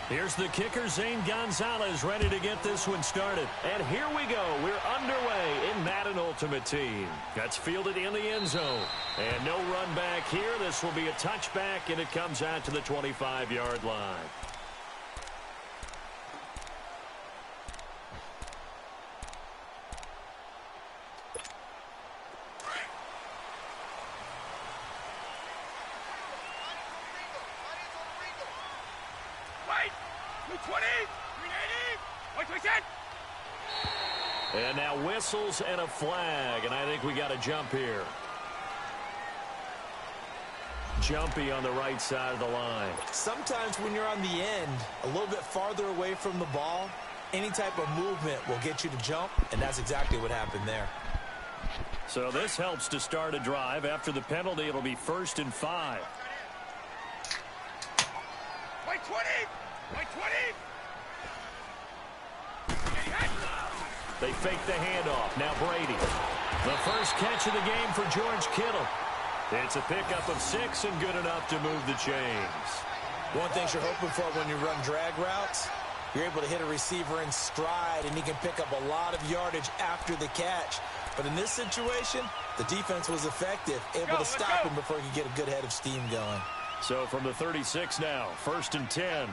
Here's the kicker, Zane Gonzalez, ready to get this one started. And here we go. We're underway in Madden Ultimate Team. That's fielded in the end zone. And no run back here. This will be a touchback, and it comes out to the 25-yard line. And now whistles and a flag, and I think we got a jump here. Jumpy on the right side of the line. Sometimes when you're on the end, a little bit farther away from the ball, any type of movement will get you to jump, and that's exactly what happened there. So this helps to start a drive. After the penalty, it'll be 1st and 5. White 20! White 20! They fake the handoff. Now Brady. The first catch of the game for George Kittle. It's a pickup of 6 and good enough to move the chains. One thing you're hoping for when you run drag routes, you're able to hit a receiver in stride, and he can pick up a lot of yardage after the catch. But in this situation, the defense was effective, able to stop him before he could get a good head of steam going. So from the 36 now, 1st and 10.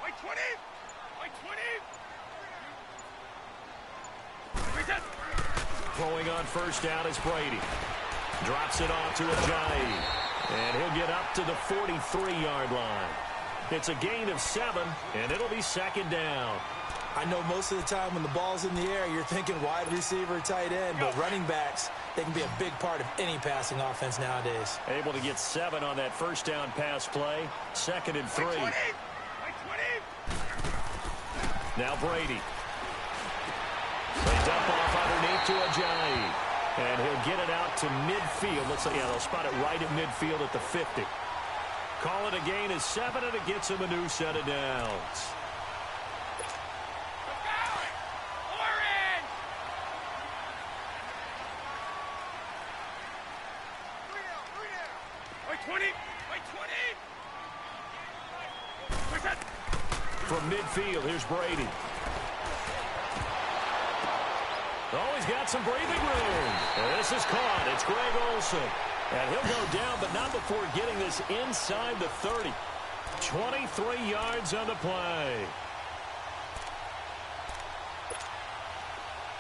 White 20! White 20! Throwing on 1st down is Brady. Drops it off to Ajayi. And he'll get up to the 43-yard line. It's a gain of 7, and it'll be 2nd down. I know most of the time when the ball's in the air, you're thinking wide receiver, tight end, but running backs, they can be a big part of any passing offense nowadays. Able to get 7 on that 1st down pass play. 2nd and 3. Now Brady. They dump off underneath to Ajayi. And he'll get it out to midfield. Looks like, yeah, they'll spot it right at midfield at the 50. Call it a gain of 7, and it gets him a new set of downs. From midfield, here's Brady. Oh, he's got some breathing room. And this is caught. It's Greg Olsen. And he'll go down, but not before getting this inside the 30. 23 yards on the play.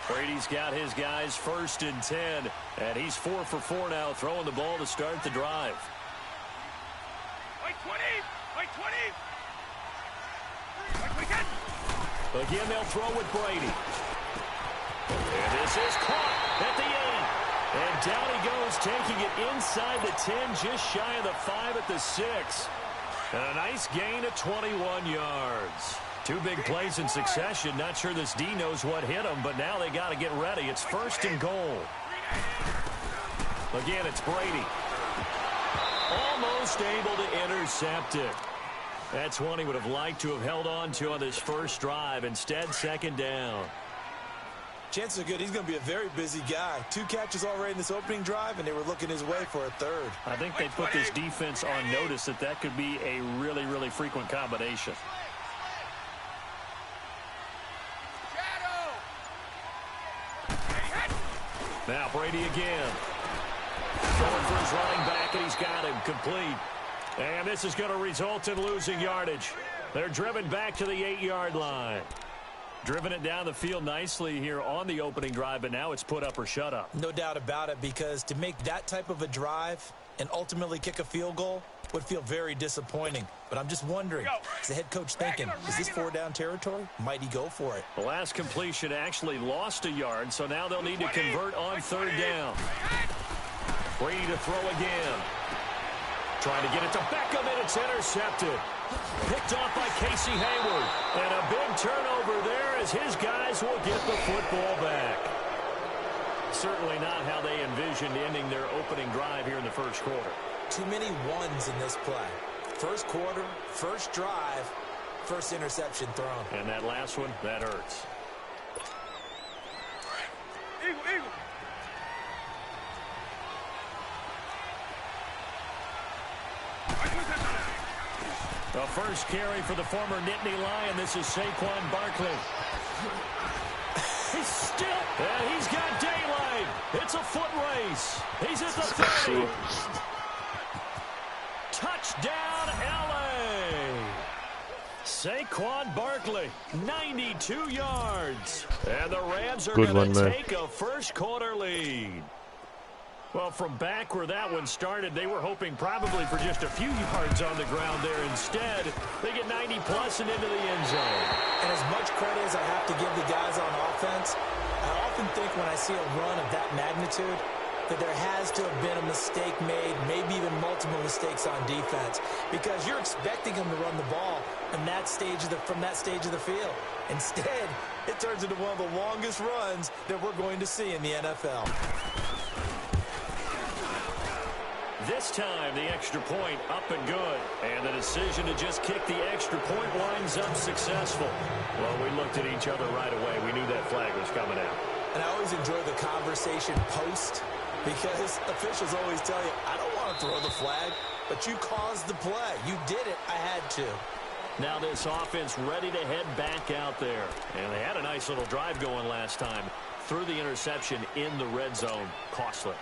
Brady's got his guys 1st and 10. And he's 4 for 4 now, throwing the ball to start the drive. White 20! White 20! Again, they'll throw with Brady. And this is caught at the 8. And down he goes, taking it inside the 10, just shy of the 5 at the 6. And a nice gain of 21 yards. 2 big plays in succession. Not sure this D knows what hit him, but now they got to get ready. It's 1st and goal. Again, it's Brady. Almost able to intercept it. That's one he would have liked to have held on to on this first drive. Instead, 2nd down. Chances are good he's going to be a very busy guy. 2 catches already in this opening drive, and they were looking his way for a 3rd. I think they put this defense on notice that that could be a really, really frequent combination. Now Brady again. Going for his running back, and he's got him complete. And this is going to result in losing yardage. They're driven back to the 8-yard line. Driven it down the field nicely here on the opening drive, but now it's put up or shut up. No doubt about it, because to make that type of a drive and ultimately kick a field goal would feel very disappointing. But I'm just wondering, is the head coach thinking, is this 4-down territory? Might he go for it? The last completion actually lost a yard, so now they'll need to convert on 3rd down. Brady to throw again. Trying to get it to Beckham, and it's intercepted. Picked off by Casey Hayward. And a big turnover there as his guys will get the football back. Certainly not how they envisioned ending their opening drive here in the first quarter. Too many ones in this play. First quarter, first drive, first interception thrown. And that last one, that hurts. Eagle, eagle. A first carry for the former Nittany Lion. This is Saquon Barkley. He's still, and he's got daylight. It's a foot race. He's at the 30. Touchdown, L.A. Saquon Barkley, 92 yards. And the Rams are going to take a first-quarter lead. Well, from back where that one started, they were hoping probably for just a few yards on the ground there. Instead, they get 90-plus and into the end zone. And as much credit as I have to give the guys on offense, I often think when I see a run of that magnitude that there has to have been a mistake made, maybe even multiple mistakes on defense, because you're expecting them to run the ball from that stage of the field. Instead, it turns into one of the longest runs that we're going to see in the NFL. This time, the extra point up and good. And the decision to just kick the extra point winds up successful. Well, we looked at each other right away. We knew that flag was coming out. And I always enjoy the conversation post, because officials always tell you, I don't want to throw the flag, but you caused the play. You did it. I had to. Now this offense ready to head back out there. And they had a nice little drive going last time. Threw the interception in the red zone. Costly.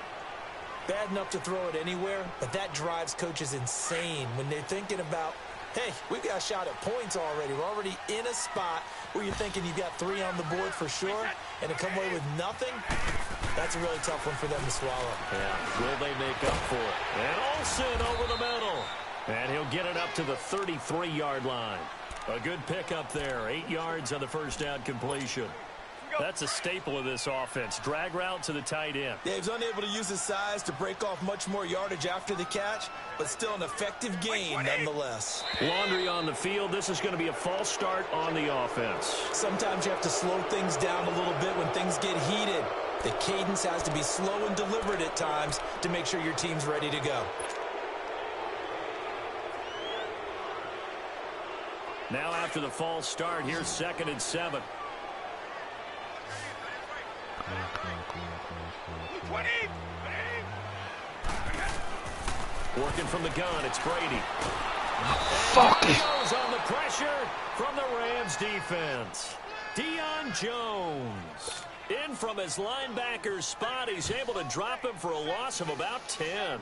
Bad enough to throw it anywhere, but that drives coaches insane when they're thinking about, hey, we've got a shot at points already. We're already in a spot where you're thinking you've got 3 on the board for sure, and to come away with nothing, that's a really tough one for them to swallow. Yeah, will they make up for it? And Olsen over the middle. And he'll get it up to the 33-yard line. A good pickup there. 8 yards on the first down completion. That's a staple of this offense. Drag route to the tight end. Yeah, he's unable to use his size to break off much more yardage after the catch, but still an effective gain nonetheless. Laundry on the field. This is going to be a false start on the offense. Sometimes you have to slow things down a little bit when things get heated. The cadence has to be slow and deliberate at times to make sure your team's ready to go. Now after the false start, here's 2nd and 7. Working from the gun, it's Brady. Fuck it! Goes on the pressure from the Rams defense. Deion Jones. In from his linebacker spot, he's able to drop him for a loss of about 10.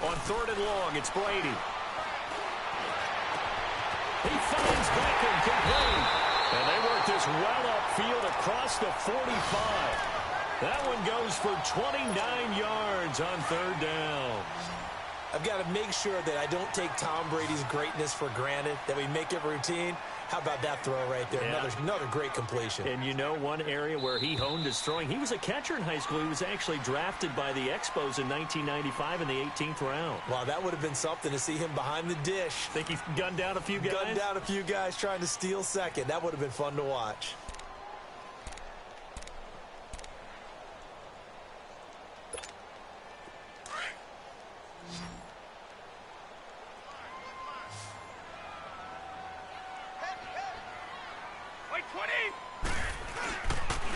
On 3rd and long, it's Brady. He finds Beckham complete. And they work this well upfield across the 45. That one goes for 29 yards on 3rd down. I've got to make sure that I don't take Tom Brady's greatness for granted, that we make it routine. How about that throw right there? Yeah. Another great completion. And you know one area where he honed his throwing? He was a catcher in high school. He was actually drafted by the Expos in 1995 in the 18th round. Wow, that would have been something to see him behind the dish. Think he's gunned down a few guys? Gunned down a few guys trying to steal second. That would have been fun to watch.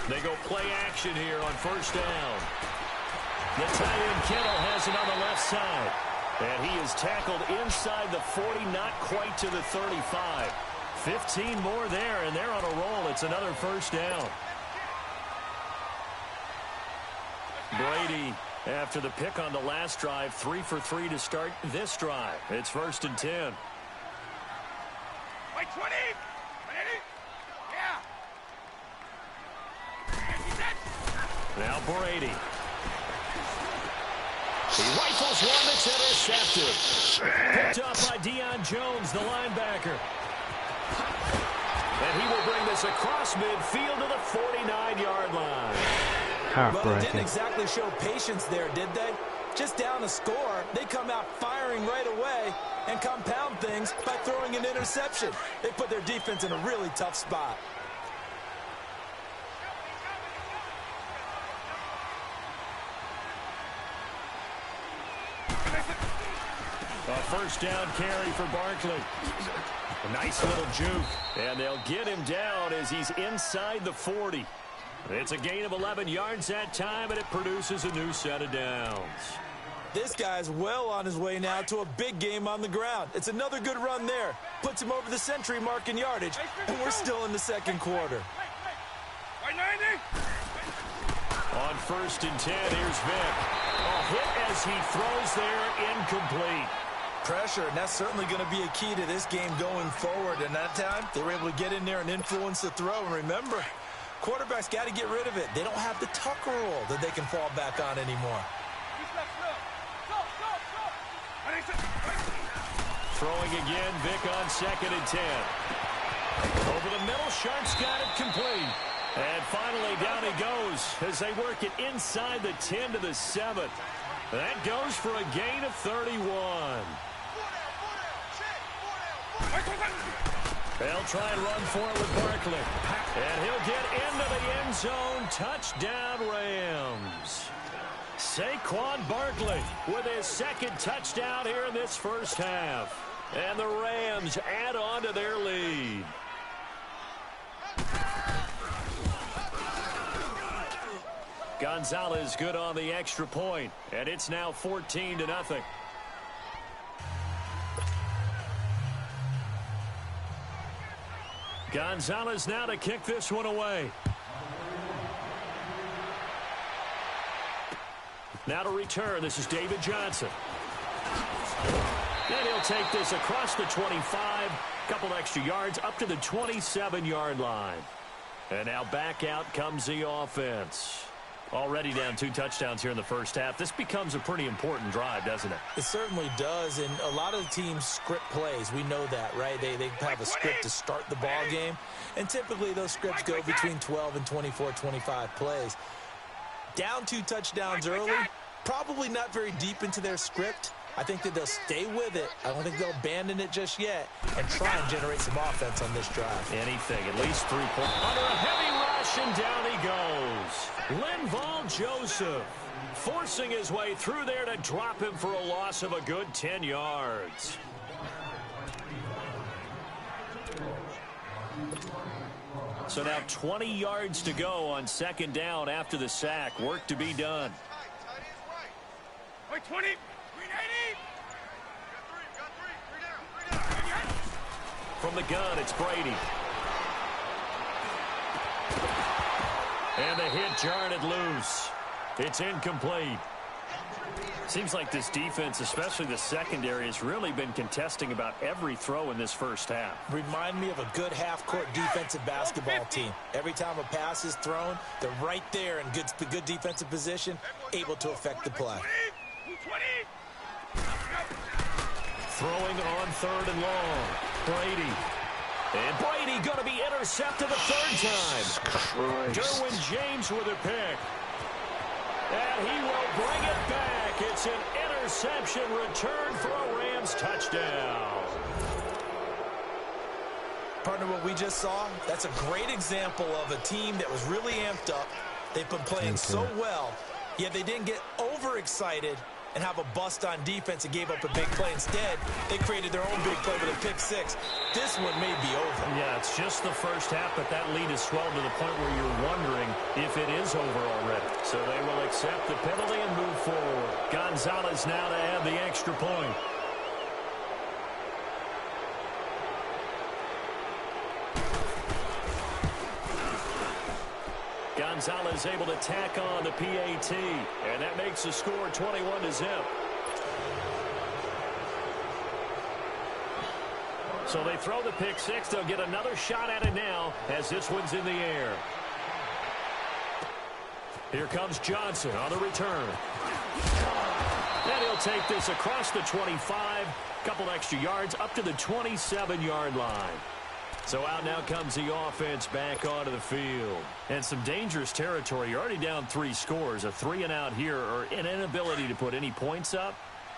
They go play action here on 1st down. The tight end Kittle has it on the left side. And he is tackled inside the 40, not quite to the 35. 15 more there, and they're on a roll. It's another 1st down. Brady, after the pick on the last drive, 3 for 3 to start this drive. It's 1st and 10. By 20. Now Brady. He rifles one that's intercepted. Picked up by Deion Jones, the linebacker. And he will bring this across midfield to the 49-yard line. Well, they didn't exactly show patience there, did they? Just down a score, they come out firing right away and compound things by throwing an interception. They put their defense in a really tough spot. A 1st down carry for Barkley. A nice little juke. And they'll get him down as he's inside the 40. It's a gain of 11 yards that time, and it produces a new set of downs. This guy's well on his way now to a big game on the ground. It's another good run there. Puts him over the century mark in yardage, and we're still in the second quarter. On 1st and 10, here's Vic. A hit as he throws there, incomplete. Pressure, and that's certainly going to be a key to this game going forward. And that time, they were able to get in there and influence the throw. And remember, quarterbacks got to get rid of it. They don't have the Tucker rule that they can fall back on anymore. Throwing again, Vic on 2nd and 10. Over the middle, Sharp's got it complete. And finally, down he goes as they work it inside the 10 to the 7. That goes for a gain of 31. They'll try and run for it with Barkley. And he'll get into the end zone. Touchdown, Rams. Saquon Barkley with his 2nd touchdown here in this first half. And the Rams add on to their lead. Gonzalez good on the extra point, and it's now 14-0. Gonzalez now to kick this one away. Now to return, this is David Johnson. And he'll take this across the 25, couple extra yards up to the 27-yard line. And now back out comes the offense. Already down 2 touchdowns here in the first half. This becomes a pretty important drive, doesn't it? It certainly does, and a lot of the teams script plays. We know that, right? They have a script to start the ball game, and typically those scripts go between 12 and 24, 25 plays. Down 2 touchdowns early, probably not very deep into their script. I think that they'll stay with it. I don't think they'll abandon it just yet and try and generate some offense on this drive. Anything, at least 3 points. Under a heavy rush, and down he goes. Linval Joseph forcing his way through there to drop him for a loss of a good 10 yards. So now 20 yards to go on 2nd down after the sack. Work to be done. 20. From the gun, it's Brady. And the hit jarred loose. It's incomplete. Seems like this defense, especially the secondary, has really been contesting about every throw in this first half. Remind me of a good half-court defensive basketball team. Every time a pass is thrown, they're right there in good defensive position, able to affect the play. Throwing on 3rd and long. Brady. And Brady going to be intercepted the 3rd time. Derwin James with a pick. And he will bring it back. It's an interception return for a Rams touchdown. Partner, what we just saw, that's a great example of a team that was really amped up. They've been playing so well, yet they didn't get overexcited and have a bust on defense and gave up a big play. Instead, they created their own big play with a pick 6. This one may be over. Yeah, it's just the first half, but that lead has swelled to the point where you're wondering if it is over already. So they will accept the penalty and move forward. Gonzalez now to add the extra point. Gonzalez able to tack on the PAT, and that makes the score 21-0. So they throw the pick 6. They'll get another shot at it now as this one's in the air. Here comes Johnson on the return. And he'll take this across the 25, couple extra yards up to the 27-yard line. So out now comes the offense back onto the field. And some dangerous territory. You're already down 3 scores. A 3-and-out here, or an inability to put any points up.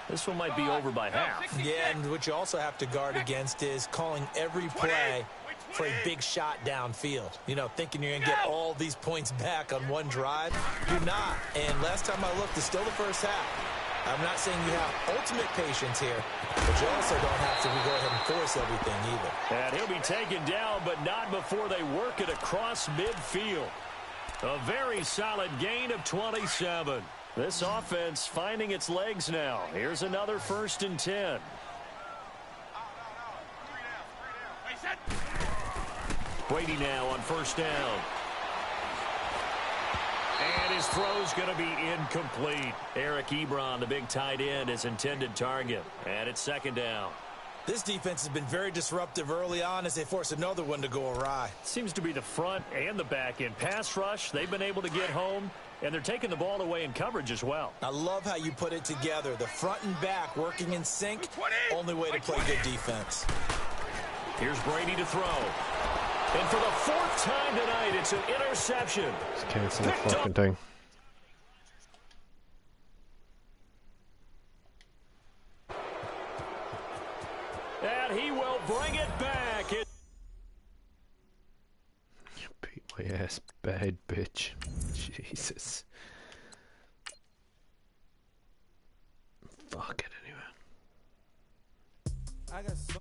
This one might be over by half. Yeah, and what you also have to guard against is calling every play for a big shot downfield. You know, thinking you're going to get all these points back on one drive. You're not. And last time I looked, it's still the first half. I'm not saying you have ultimate patience here, but you also don't have to go ahead and force everything either. And he'll be taken down, but not before they work it across midfield. A very solid gain of 27. This offense finding its legs now. Here's another 1st and 10. Brady now on 1st down. And his throw's going to be incomplete. Eric Ebron, the big tight end, his intended target. And it's 2nd down. This defense has been very disruptive early on as they force another one to go awry. Seems to be the front and the back end. Pass rush, they've been able to get home, and they're taking the ball away in coverage as well. I love how you put it together. The front and back working in sync. Only way to play good defense. Here's Brady to throw. And for the 4th time tonight, it's an interception. Just cancel the fucking thing. And he will bring it back. You beat my ass bad, bitch. Jesus. Fuck it anyway. I got so